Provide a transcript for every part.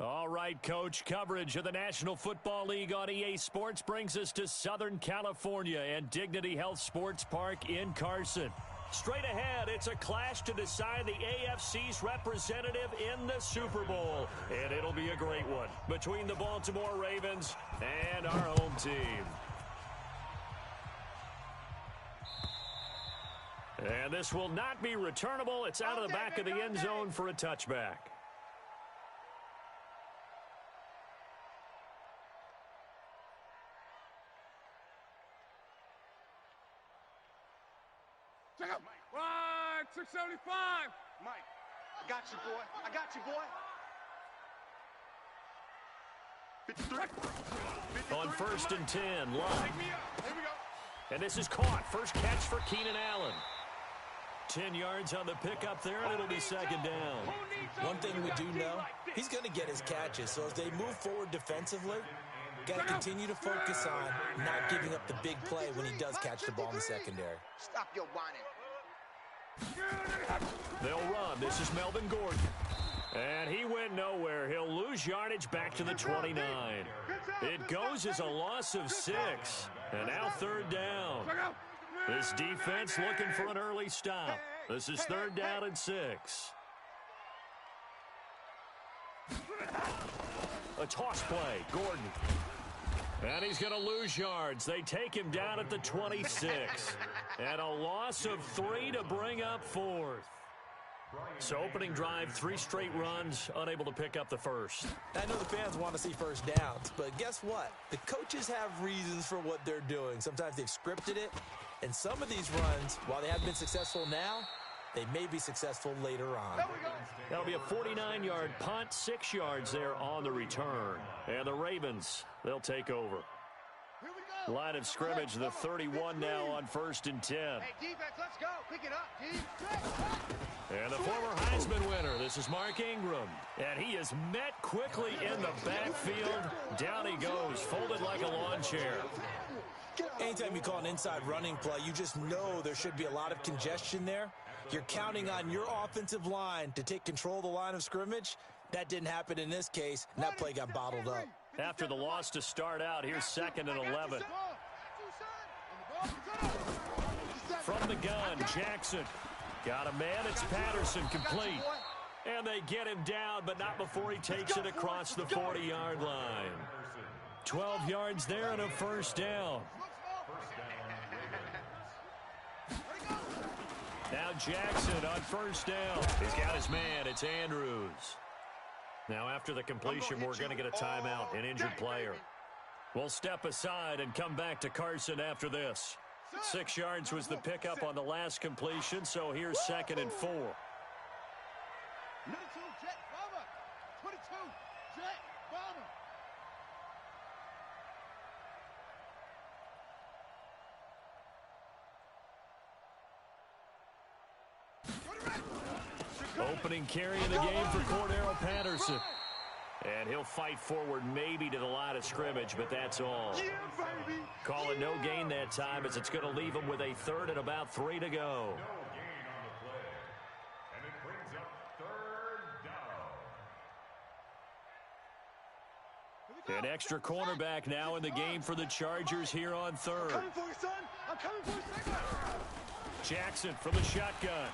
All right, Coach, coverage of the National Football League on EA Sports brings us to Southern California and Dignity Health Sports Park in Carson. Straight ahead, it's a clash to decide the AFC's representative in the Super Bowl. And it'll be a great one between the Baltimore Ravens and our home team. And this will not be returnable. It's out of the back of the end zone for a touchback. Check out. Right, 675. Mike, I got you, boy. I got you, boy. 53. On 1st and 10, Love. Take me up. Here we go. And this is caught. First catch for Keenan Allen. 10 yards on the pickup there, and it'll be second down. One thing we do know, he's going to get his catches. So as they move forward defensively, got to continue to focus on not giving up the big play when he does catch the ball in the secondary. Stop your whining. They'll run. This is Melvin Gordon. And he went nowhere. He'll lose yardage back to the 29. It goes as a loss of 6. And now third down. This defense looking for an early stop. This is third down and 6. A toss play. Gordon. And he's going to lose yards. They take him down at the 26. And a loss of 3 to bring up 4th. So opening drive, 3 straight runs, unable to pick up the first. I know the fans want to see first downs, but guess what? The coaches have reasons for what they're doing. Sometimes they've scripted it, and some of these runs, while they haven't been successful now, they may be successful later on. That'll be a 49-yard punt, 6 yards there on the return. And the Ravens, they'll take over. Line of scrimmage, the 31 now on 1st and 10. Hey, defense, let's go. Pick it up, D. And the former Heisman winner, this is Mark Ingram. And he is met quickly in the backfield. Down he goes, folded like a lawn chair. Anytime you call an inside running play, you just know there should be a lot of congestion there. You're counting on your offensive line to take control of the line of scrimmage. That didn't happen in this case, and that play got bottled up. After the loss to start out, here's 2nd and 11. From the gun, Jackson. Got a man, it's Patterson, complete. And they get him down, but not before he takes it across the 40-yard line. 12 yards there and a first down. Now Jackson on first down. He's got his man, it's Andrews. Now after the completion, we're going to get a timeout, an injured player. We'll step aside and come back to Carson after this. 6 yards was the pickup on the last completion, so here's 2nd and 4. Number 2, Jet Bomber. 22, Jet Bomber. Opening carry of the game for Cordero Patterson. And he'll fight forward maybe to the line of scrimmage, but that's all. Yeah, baby. Call it no gain that time as it's going to leave him with a 3rd and about 3 to go. No gain on the play. And it brings up 3rd down. An extra cornerback now in the game for the Chargers here on 3rd. Coming for you, son. I'm coming for you, second. Jackson from the shotgun.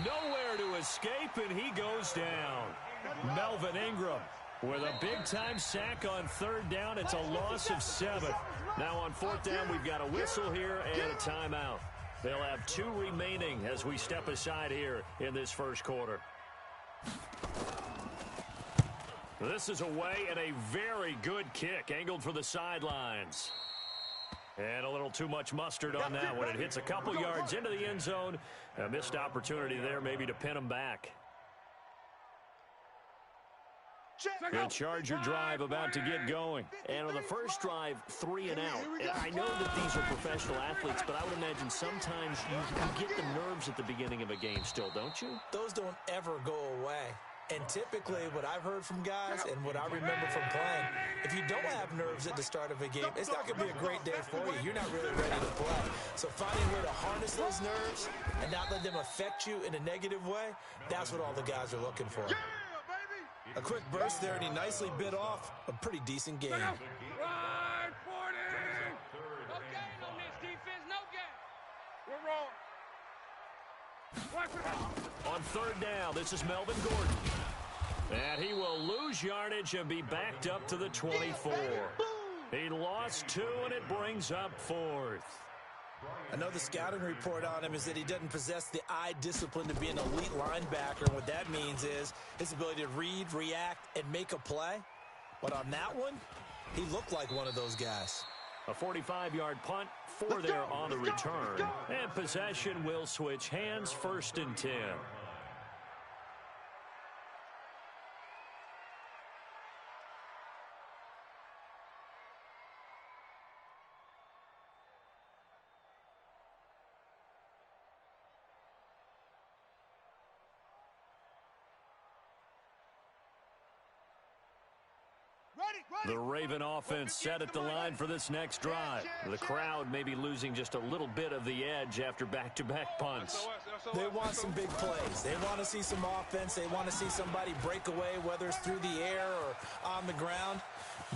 Nowhere to escape, and he goes down. Melvin Ingram with a big-time sack on 3rd down. It's a loss of 7. Now on 4th down, we've got a whistle here and a timeout. They'll have 2 remaining as we step aside here in this first quarter. This is away and a very good kick, angled for the sidelines. And a little too much mustard on that one. It hits a couple yards into the end zone. A missed opportunity there maybe to pin him back. Good Charger drive about to get going. And on the first drive, 3 and out. And I know that these are professional athletes, but I would imagine sometimes you get the nerves at the beginning of a game still, don't you? Those don't ever go away. And typically, what I've heard from guys and what I remember from playing, if you don't have nerves at the start of a game, it's not going to be a great day for you. You're not really ready to play. So finding a way to harness those nerves and not let them affect you in a negative way, that's what all the guys are looking for. A quick burst there, and he nicely bit off a pretty decent game. Run, 40! No game on this defense, no game. We're wrong. On third down, this is Melvin Gordon. And he will lose yardage and be backed up to the 24. He lost 2, and it brings up 4th. I know the scouting report on him is that he doesn't possess the eye discipline to be an elite linebacker. What that means is his ability to read, react, and make a play. But on that one, he looked like one of those guys. A 45-yard punt, 4 there on the return. And possession will switch hands, 1st and 10. The Raven offense set at the line for this next drive. The crowd may be losing just a little bit of the edge after back-to-back punts. They want some big plays. They want to see some offense. They want to see somebody break away, whether it's through the air or on the ground.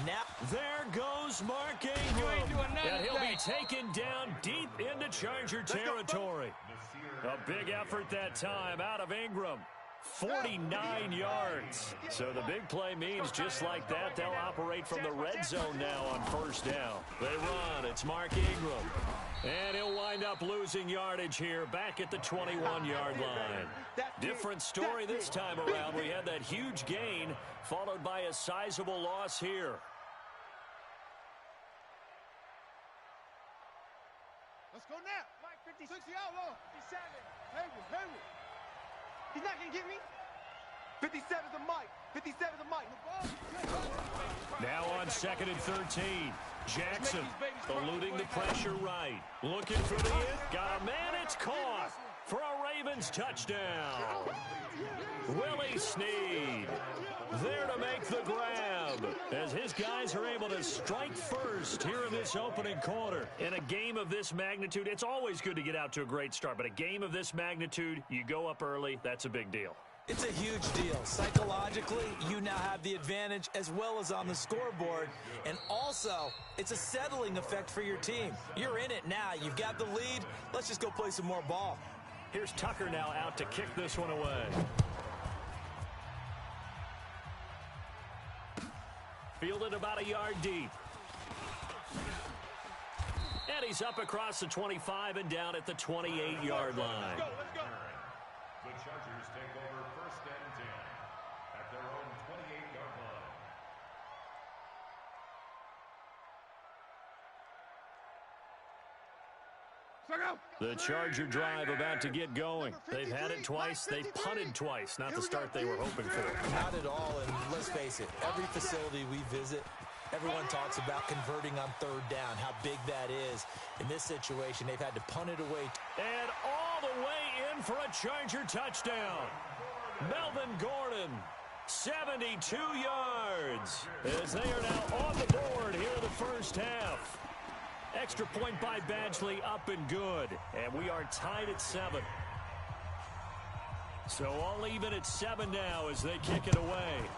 Now, there goes Mark Ingram. And he'll be taken down deep into Charger territory. A big effort that time out of Ingram. 49 yards. So the big play means just like that, they'll operate from the red zone now on 1st down. They run. It's Mark Ingram. And he'll wind up losing yardage here back at the 21-yard line. Different story this time around. We had that huge gain followed by a sizable loss here. Let's go now. Mike, 60 outlaw. 57. Hayward. He's not going to get me. 57's a Mike. 57's a Mike. Now on 2nd and 13. Jackson eluding the pressure right. Looking for the end. Got a man. It's caught for a Ravens touchdown. Willie Snead there to make the grab as his guys are able to strike first here in this opening quarter. In a game of this magnitude, it's always good to get out to a great start, but a game of this magnitude, you go up early, that's a big deal. it's a huge deal. Psychologically, you now have the advantage as well as on the scoreboard. And also, it's a settling effect for your team. You're in it now. You've got the lead. Let's just go play some more ball. Here's Tucker now out to kick this one away. Fielded about a yard deep. And he's up across the 25 and down at the 28-yard line. Let's go. The Chargers take over 1st and 10 at their own 28-yard line. The Charger drive about to get going. They've had it twice. They've punted twice. Not the start they were hoping for. Not at all, and let's face it, every facility we visit, everyone talks about converting on 3rd down, how big that is. In this situation, they've had to punt it away. And all the way in for a Charger touchdown. Melvin Gordon, 72 yards, as they are now on the board here in the first half. Extra point by Badgley, up and good. And we are tied at 7. So all even at 7 now as they kick it away.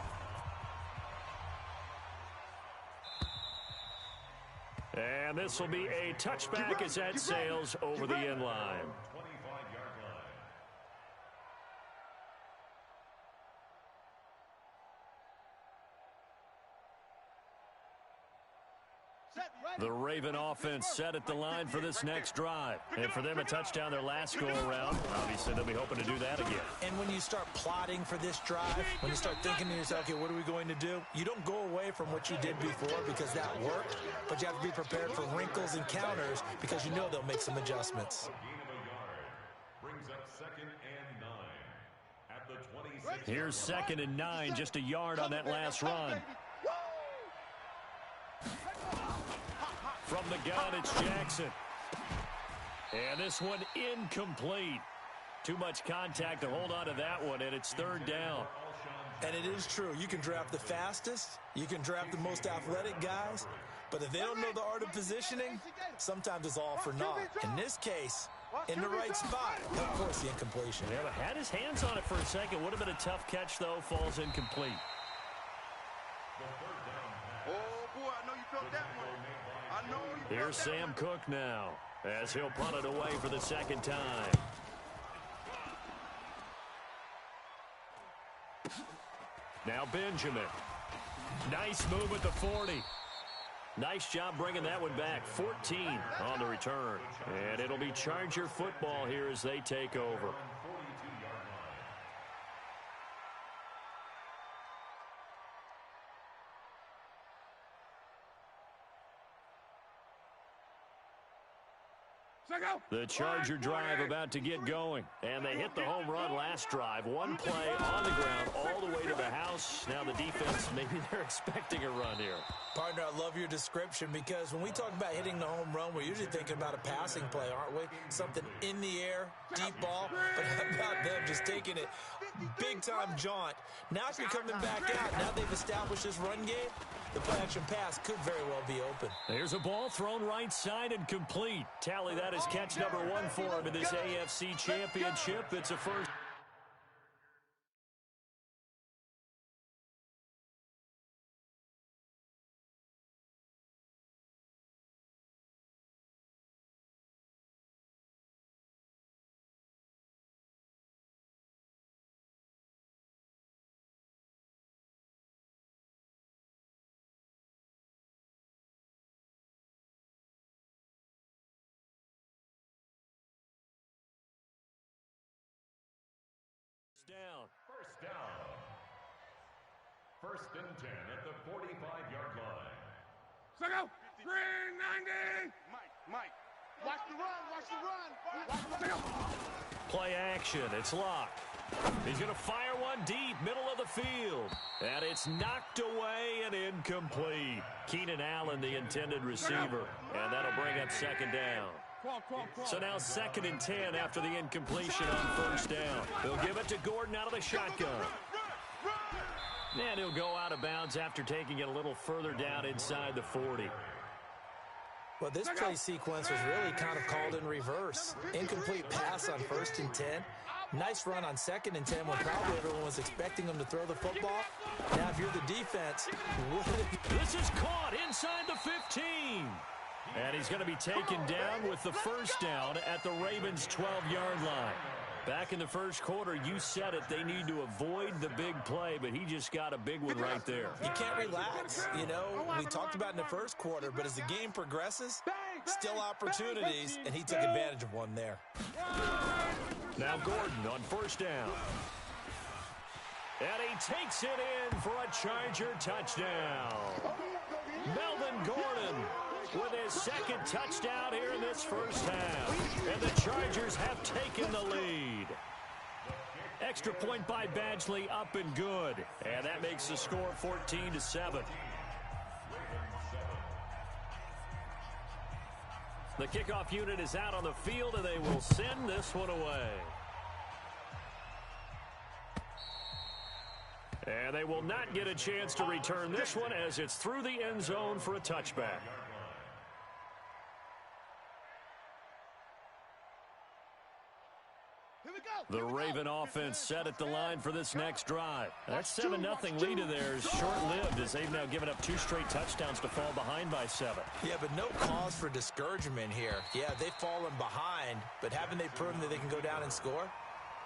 And this will be a touchback as that sails over the end line. 25-yard line. The Raven offense set at the line for this next drive. And for them, a touchdown their last go-around. Obviously, they'll be hoping to do that again. And when you start plotting for this drive, when you start thinking to yourself, okay, what are we going to do? You don't go away from what you did before because that worked, but you have to be prepared for wrinkles and counters because you know they'll make some adjustments. Gain of a yard brings up 2nd and 9 at the 26. Here's 2nd and 9, just a yard on that last run. From the gun, it's Jackson. And this one incomplete. Too much contact to hold on to that one, and it's 3rd down. And it is true. You can draft the fastest. You can draft the most athletic guys. But if they don't know the art of positioning, sometimes it's all for naught. In this case, in the right spot, of course, the incompletion. Yeah, but had his hands on it for a second. Would have been a tough catch, though. Falls incomplete. Here's Sam Cook now, as he'll punt it away for the second time. Now Benjamin. Nice move at the 40. Nice job bringing that one back. 14 on the return. And it'll be Charger football here as they take over. The Charger drive about to get going. And they hit the home run last drive. One play on the ground all the way to the house. Now the defense, maybe they're expecting a run here. Partner, I love your description because when we talk about hitting the home run, we're usually thinking about a passing play, aren't we? Something in the air, deep ball. But how about them just taking it big-time jaunt? Now if you're coming back out, now they've established this run game, the play-action pass could very well be open. There's a ball thrown right side and complete. Tally that as catch number 1 for him in this AFC Championship. It's a first. Down. First down. First and 10 at the 45-yard line. Second out. 390. Mike. Watch the run. Watch the run. Play action. It's locked. He's going to fire one deep, middle of the field. And it's knocked away and incomplete. Keenan Allen, the intended receiver. And that'll bring up second down. So now 2nd and 10 after the incompletion on first down. They'll give it to Gordon out of the shotgun. And he'll go out of bounds after taking it a little further down inside the 40. Well, this play sequence was really kind of called in reverse. Incomplete pass on 1st and 10. Nice run on 2nd and 10 when probably everyone was expecting him to throw the football. Now, if you're the defense, this is caught inside the 15. And he's going to be taken down with the first down at the Ravens' 12-yard line. Back in the first quarter, you said it, they need to avoid the big play, but he just got a big one right there. You can't relax. You know, we talked about in the first quarter, but as the game progresses, still opportunities, and he took advantage of one there. Now Gordon on first down. And he takes it in for a Charger touchdown. Melvin Gordon with his 2nd touchdown here in this first half. And the Chargers have taken the lead. Extra point by Badgley, up and good. And that makes the score 14-7. The kickoff unit is out on the field, and they will send this one away. And they will not get a chance to return this one as it's through the end zone for a touchback. The Raven offense set at the line for this next drive. That 7-0 lead of theirs short-lived as they've now given up 2 straight touchdowns to fall behind by 7. Yeah, but no cause for discouragement here. Yeah, they've fallen behind, but haven't they proven that they can go down and score?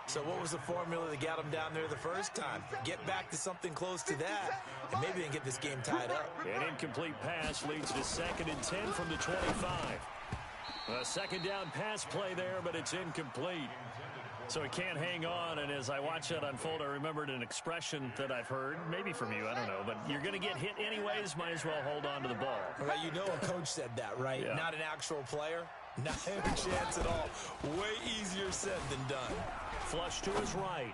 So what was the formula that got them down there the first time? Get back to something close to that, and maybe they can get this game tied up. An incomplete pass leads to 2nd and 10 from the 25. A second down pass play there, but it's incomplete. So he can't hang on, and as I watch that unfold, I remembered an expression that I've heard, maybe from you, I don't know, but you're going to get hit anyways, might as well hold on to the ball. Well, you know a coach said that, right? Yeah. Not an actual player. Not a chance at all. Way easier said than done. Flush to his right.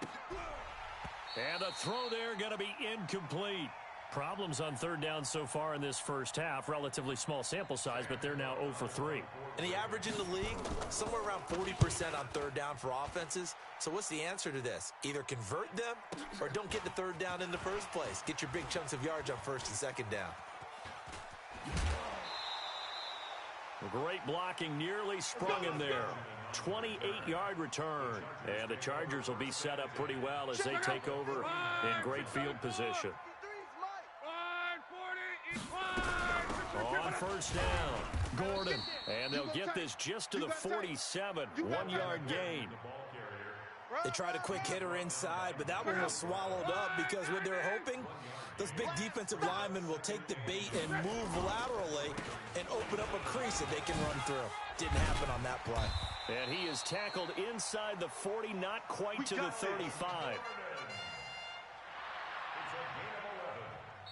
And the throw there going to be incomplete. Problems on 3rd down so far in this first half. Relatively small sample size, but they're now 0 for 3. And the average in the league, somewhere around 40% on 3rd down for offenses. So what's the answer to this? Either convert them or don't get the 3rd down in the first place. Get your big chunks of yards on 1st and 2nd down. Great blocking, nearly sprung him there. 28-yard return. And the Chargers will be set up pretty well as they take over in great field position. On first down. Gordon. And they'll get this just to the 47. 1-yard gain. They tried a quick hitter inside, but that one was swallowed up because what they're hoping, those big defensive linemen will take the bait and move laterally and open up a crease that they can run through. Didn't happen on that play. And he is tackled inside the 40, not quite to the 35.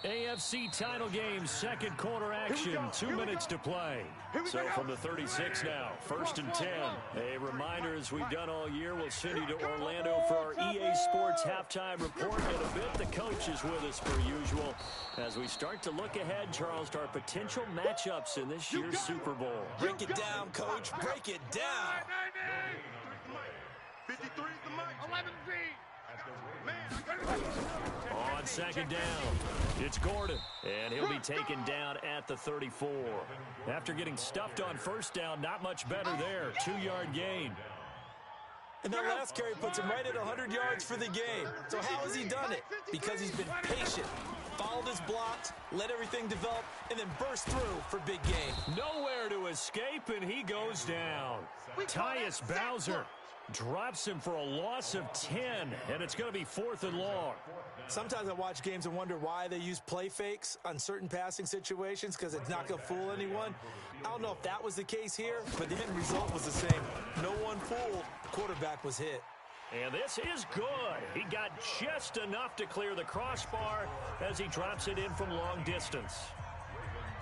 AFC title game, second quarter action, 2 minutes to play. So from the 36 now, 1st and 10. A reminder, as we've done all year, we'll send you to Orlando for our EA Sports halftime report. In a bit, the coach is with us per usual as we start to look ahead, Charles, to our potential matchups in this year's Super Bowl. Break it down, Coach. Break it down. 53 is the mic. 11 feet. On second down, it's Gordon, and he'll be taken down at the 34. After getting stuffed on first down, not much better there. 2-yard gain. And that last carry puts him right at 100 yards for the game. So how has he done it? Because he's been patient, followed his blocks, let everything develop, and then burst through for big game. Nowhere to escape, and he goes down. Tyus Bowser drops him for a loss of 10, and it's going to be 4th and long. Sometimes I watch games and wonder why they use play fakes on certain passing situations, because it's not going to fool anyone. I don't know if that was the case here, but the end result was the same. No one fooled. The quarterback was hit. And this is good. He got just enough to clear the crossbar as he drops it in from long distance.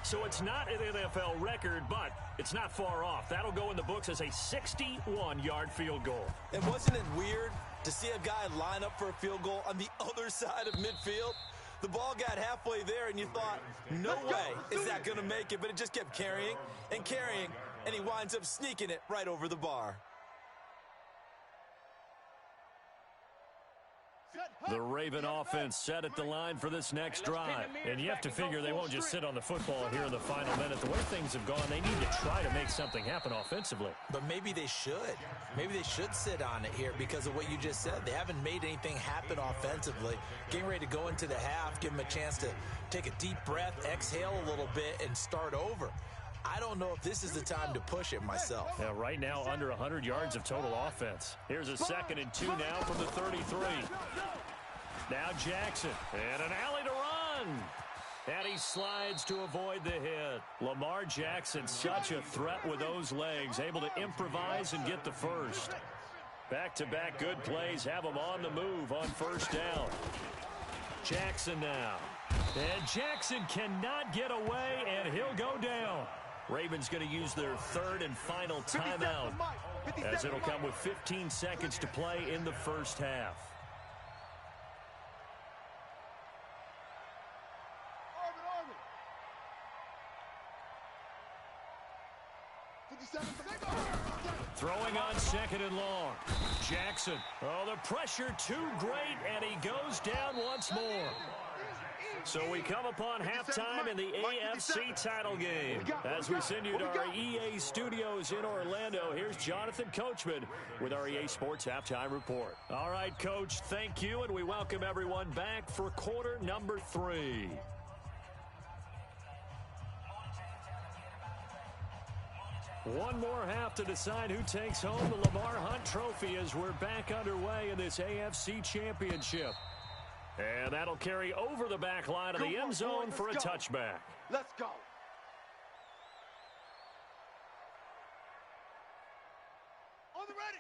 So it's not an NFL record, but it's not far off. That'll go in the books as a 61-yard field goal. And wasn't it weird to see a guy line up for a field goal on the other side of midfield? The ball got halfway there, and you thought, no way is that going to make it, but it just kept carrying, and he winds up sneaking it right over the bar. The Raven offense set at the line for this next drive. And you have to figure they won't just sit on the football here in the final minute. The way things have gone, they need to try to make something happen offensively. But maybe they should. Maybe they should sit on it here because of what you just said. They haven't made anything happen offensively. Getting ready to go into the half, give them a chance to take a deep breath, exhale a little bit, and start over. I don't know if this is the time to push it myself. Yeah, right now, under 100 yards of total offense. Here's a 2nd and 2 now from the 33. Now Jackson, and an alley to run. And he slides to avoid the hit. Lamar Jackson, such a threat with those legs, able to improvise and get the first. Back-to-back good plays have him on the move on first down. Jackson now. And Jackson cannot get away, and he'll go down. Ravens going to use their 3rd and final timeout, as it'll come with 15 seconds to play in the first half. Throwing on 2nd and long. Jackson. Oh, the pressure too great, and he goes down once more. So we come upon halftime in the AFC title game. As we send you to our EA studios in Orlando, here's Jonathan Coachman with our EA Sports halftime report. All right, Coach, thank you, and we welcome everyone back for quarter number 3. One more half to decide who takes home the Lamar Hunt Trophy as we're back underway in this AFC Championship. And that'll carry over the back line of the end zone for a touchback. Let's go.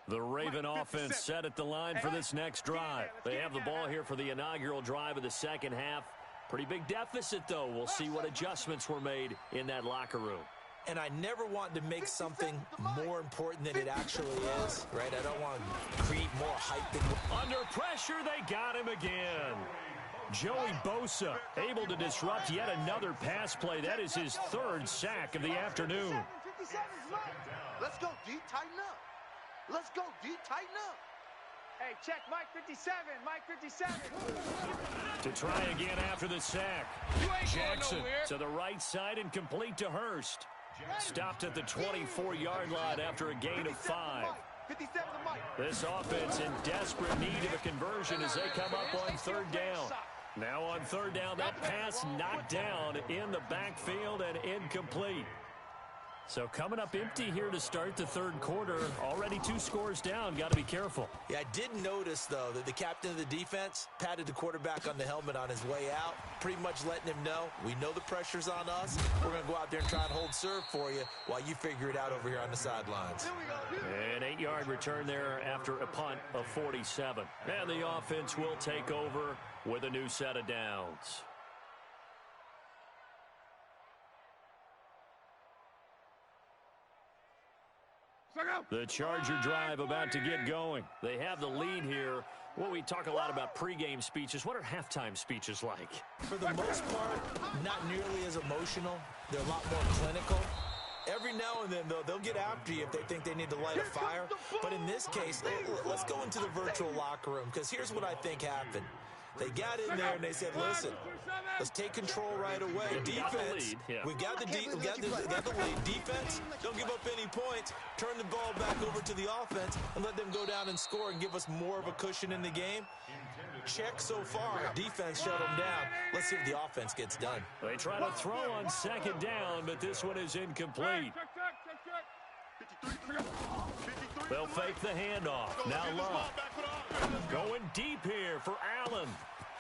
The Raven offense set at the line for this next drive. They have the ball here for the inaugural drive of the second half. Pretty big deficit, though. We'll see what adjustments were made in that locker room. And I never want to make something more important than it actually is, right? I don't want to create more hype than... Under pressure, they got him again. Joey Bosa able to disrupt yet another pass play. That is his 3rd sack of the afternoon. Let's go, D. Tighten up. Let's go, D. Tighten up. Hey, check Mike 57. Mike 57. To try again after the sack. Jackson to the right side and complete to Hurst. Stopped at the 24-yard line after a gain of 5. This offense in desperate need of a conversion as they come up on 3rd down. Now on third down, that pass knocked down in the backfield and incomplete. So coming up empty here to start the third quarter. Already 2 scores down. Got to be careful. Yeah, I did notice, though, that the captain of the defense patted the quarterback on the helmet on his way out, pretty much letting him know, we know the pressure's on us. We're going to go out there and try and hold serve for you while you figure it out over here on the sidelines. An 8-yard return there after a punt of 47. And the offense will take over with a new set of downs. The Charger drive about to get going. They have the lead here. Well, we talk a lot about pregame speeches. What are halftime speeches like? For the most part, not nearly as emotional. They're a lot more clinical. Every now and then, though, they'll get after you if they think they need to light a fire. But in this case, let's go into the virtual locker room, because here's what I think happened. They got in there and they said, listen, let's take control right away. Defense, we got the lead. Defense, don't give up any points. Turn the ball back over to the offense and let them go down and score and give us more of a cushion in the game. Check so far. Defense shut them down. Let's see if the offense gets done. They try to throw on second down, but this one is incomplete. They'll fake the handoff. Now Love. Going deep here for Allen.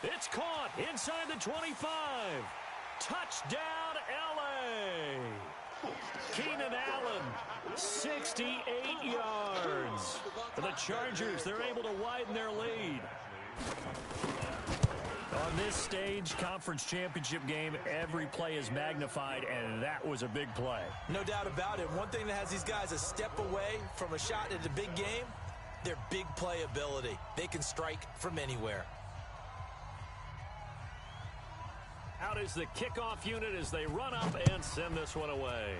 It's caught inside the 25. Touchdown, L.A. Keenan Allen, 68 yards. For the Chargers, they're able to widen their lead. On this stage, conference championship game, every play is magnified, and that was a big play. No doubt about it. One thing that has these guys a step away from a shot at a big game, their big play ability. They can strike from anywhere. Out is the kickoff unit as they run up and send this one away.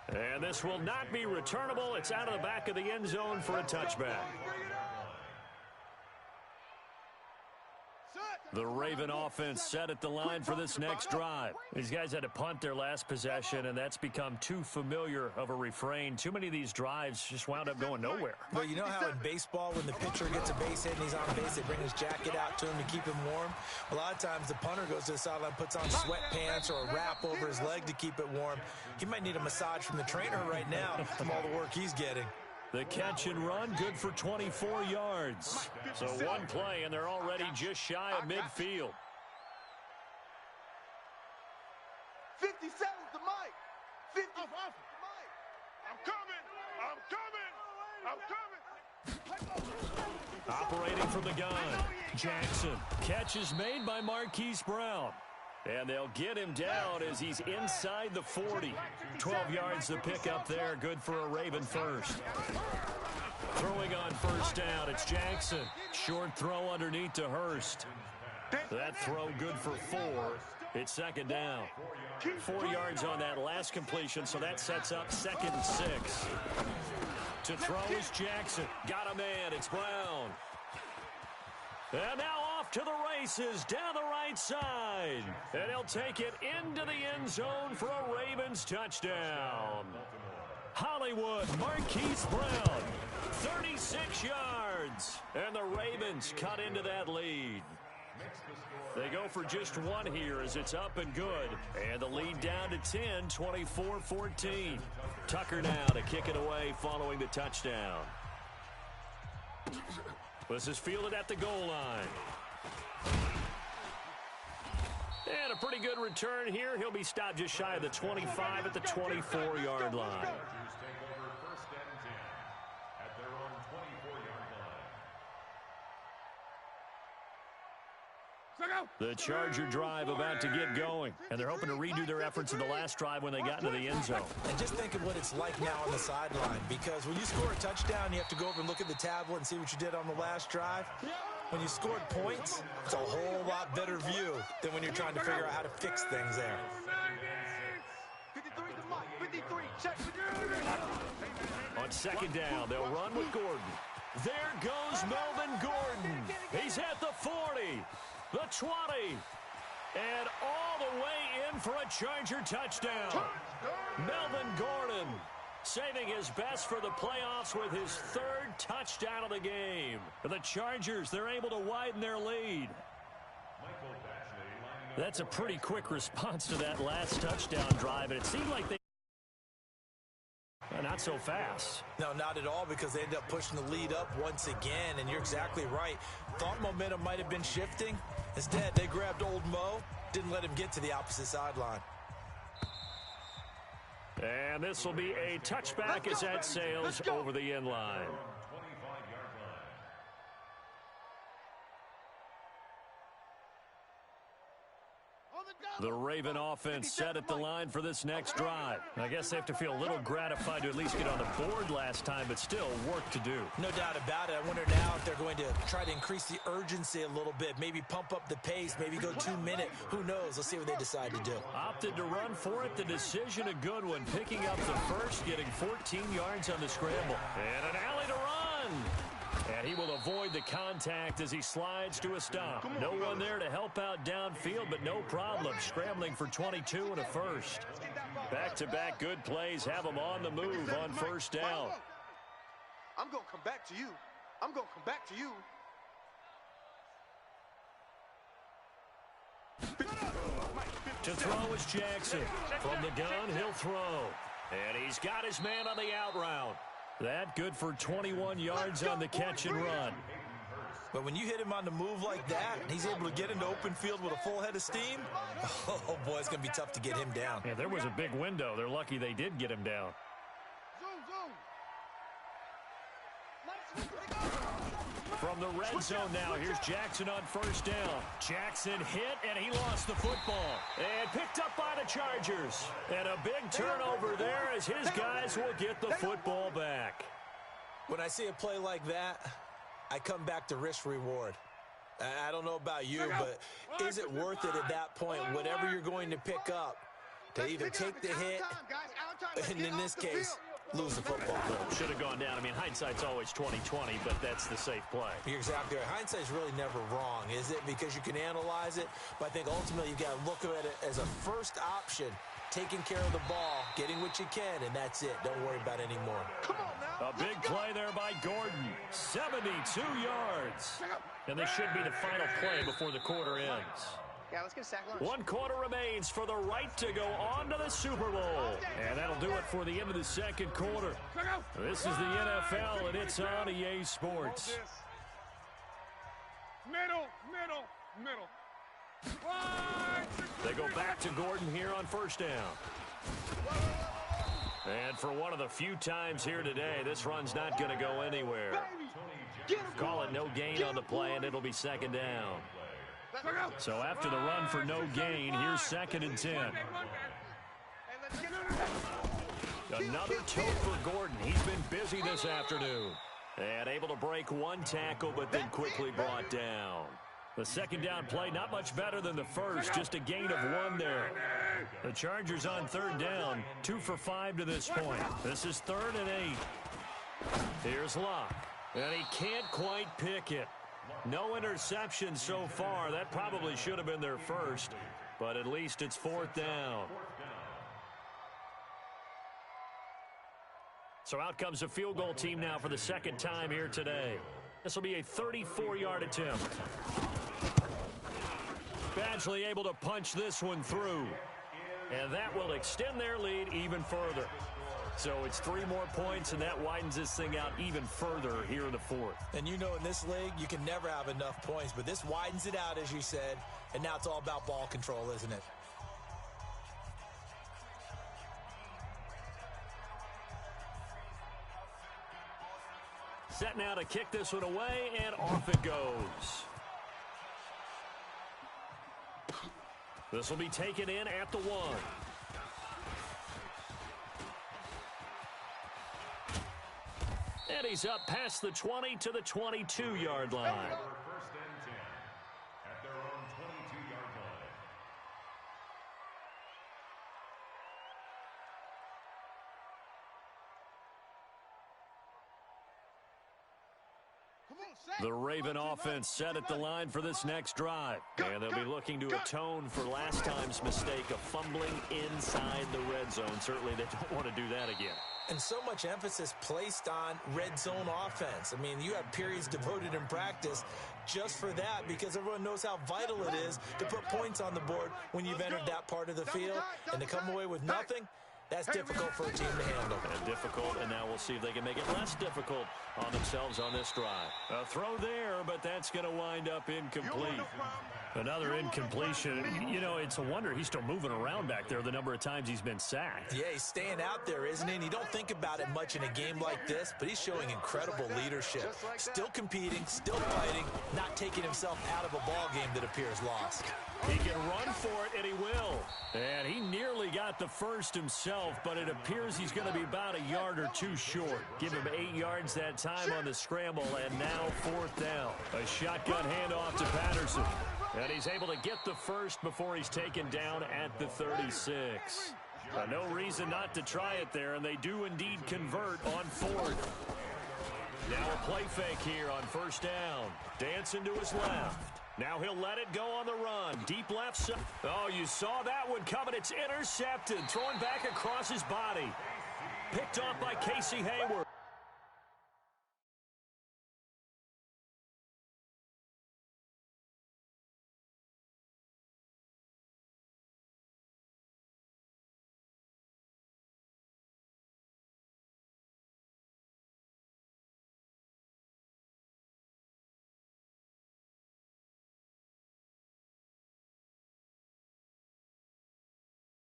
And this will not be returnable. It's out of the back of the end zone for a touchback. The Raven offense set at the line for this next drive. These guys had to punt their last possession, and that's become too familiar of a refrain. Too many of these drives just wound up going nowhere. Well, you know how in baseball, when the pitcher gets a base hit and he's on base, they bring his jacket out to him to keep him warm? A lot of times the punter goes to the sideline, puts on sweatpants or a wrap over his leg to keep it warm. He might need a massage from the trainer right now from all the work he's getting. The catch and run, good for 24 yards. So one play, and they're already just shy of midfield. 57's the mic. 50. I'm coming. Operating from the gun. Jackson. Catch is made by Marquise Brown. And they'll get him down as he's inside the 40. 12 yards to pick up there. Good for a Raven first. Throwing on first down, it's Jackson. Short throw underneath to Hurst. That throw good for 4. It's second down. 4 yards on that last completion, so that sets up 2nd and 6. To throw is Jackson. Got a man, it's Brown. And now off to the races down the right side. And he'll take it into the end zone for a Ravens touchdown. Hollywood, Marquise Brown, 36 yards. And the Ravens cut into that lead. They go for just one here as it's up and good. And the lead down to 10, 24-14. Tucker now to kick it away following the touchdown. This is fielded at the goal line. And a pretty good return here. He'll be stopped just shy of the 25 at the 24-yard line. The Charger drive about to get going, and they're hoping to redo their efforts in the last drive when they got into the end zone. And just think of what it's like now on the sideline, because when you score a touchdown, you have to go over and look at the tablet and see what you did on the last drive. When you scored points, it's a whole lot better view than when you're trying to figure out how to fix things there. 53's the mic. 53, check. On second down, they'll run with Gordon. There goes Melvin Gordon. He's at the 40. The 20, and all the way in for a Charger touchdown. Melvin Gordon, saving his best for the playoffs with his third touchdown of the game. The Chargers, they're able to widen their lead. That's a pretty quick response to that last touchdown drive, and it seemed like they... Not so fast. No, not at all, because they ended up pushing the lead up once again, and you're exactly right. Thought momentum might have been shifting. Instead, they grabbed old Mo, didn't let him get to the opposite sideline. And this will be a touchback as that sails over the end line. The Raven offense set at the line for this next drive. I guess they have to feel a little gratified to at least get on the board last time, but still work to do. No doubt about it. I wonder now if they're going to try to increase the urgency a little bit, maybe pump up the pace, maybe go 2 minute. Who knows? Let's see what they decide to do. Opted to run for it. The decision a good one. Picking up the first, getting 14 yards on the scramble. And an alley to run. And he will avoid the contact as he slides to a stop. No one there to help out downfield, but no problem. Scrambling for 22 and a first. Back-to-back good plays have him on the move on first down. I'm going to come back to you. I'm going to come back to you. To throw is Jackson. From the gun, he'll throw. And he's got his man on the out route. That good for 21 yards on the catch and run. But when you hit him on the move like that, and he's able to get into open field with a full head of steam, oh, boy, it's going to be tough to get him down. Yeah, there was a big window. They're lucky they did get him down. From the red zone now, here's Jackson on first down. Jackson hit, and he lost the football. And picked up by the Chargers. And a big turnover there as his guys will get the football back. When I see a play like that, I come back to risk reward. I don't know about you, but is it worth it at that point, whatever you're going to pick up, to either take the hit, and in this case, lose the football? Should have gone down. I mean, hindsight's always 20/20, but that's the safe play. You're exactly right. Hindsight's really never wrong, is it? Because you can analyze it, but I think ultimately you got to look at it as a first option, taking care of the ball, getting what you can, and that's it. Don't worry about it anymore. Come on now. A big play there by Gordon. 72 yards. And this should be the final play before the quarter ends. Yeah, let's get a sack lunch. 1 quarter remains for the right to go on to the Super Bowl. And that'll do it for the end of the second quarter. This is the NFL, and it's on EA Sports. Middle. They go back to Gordon here on first down. And for one of the few times here today, this run's not going to go anywhere. Call it no gain on the play, and it'll be second down. So after the run for no gain, here's 2nd and 10. Another tote for Gordon. He's been busy this afternoon. And able to break 1 tackle, but then quickly brought down. The second down play, not much better than the first, just a gain of 1 there. The Chargers on 3rd down, 2 for 5 to this point. This is 3rd and 8. Here's Locke, and he can't quite pick it. No interception so far. That probably should have been their first, but at least it's 4th down. So out comes a field goal team now for the second time here today. This will be a 34-yard attempt. Badgley able to punch this one through. And that will extend their lead even further. So it's 3 more points, and that widens this thing out even further here in the 4th. And you know in this league, you can never have enough points, but this widens it out, as you said, and now it's all about ball control, isn't it? Set now to kick this one away, and off it goes. This will be taken in at the 1. And he's up past the 20 to the 22-yard line. First and 10 at their own 22-yard line. Come The Raven offense set at the line for this next drive. And they'll be looking to atone for last time's mistake of fumbling inside the red zone. Certainly they don't want to do that again. And so much emphasis placed on red zone offense. I mean, you have periods devoted in practice just for that because everyone knows how vital it is to put points on the board when you've entered that part of the field. And to come away with nothing, that's difficult for a team to handle. And difficult, and now we'll see if they can make it less difficult on themselves on this drive. A throw there, but that's going to wind up incomplete. Another incompletion. You know, it's a wonder he's still moving around back there the number of times he's been sacked. Yeah, he's staying out there, isn't he? And you don't think about it much in a game like this, but he's showing incredible leadership. Still competing, still fighting, not taking himself out of a ball game that appears lost. He can run for it, and he will. And he nearly got the first himself, but it appears he's going to be about a yard or two short. Give him 8 yards that time on the scramble, and now 4th down. A shotgun handoff to Patterson. And he's able to get the first before he's taken down at the 36. No reason not to try it there, and they do indeed convert on 4th. Now a play fake here on 1st down. Dancing to his left. Now he'll let it go on the run. Deep left side. Oh, you saw that one coming. It's intercepted. Throwing back across his body. Picked off by Casey Hayward.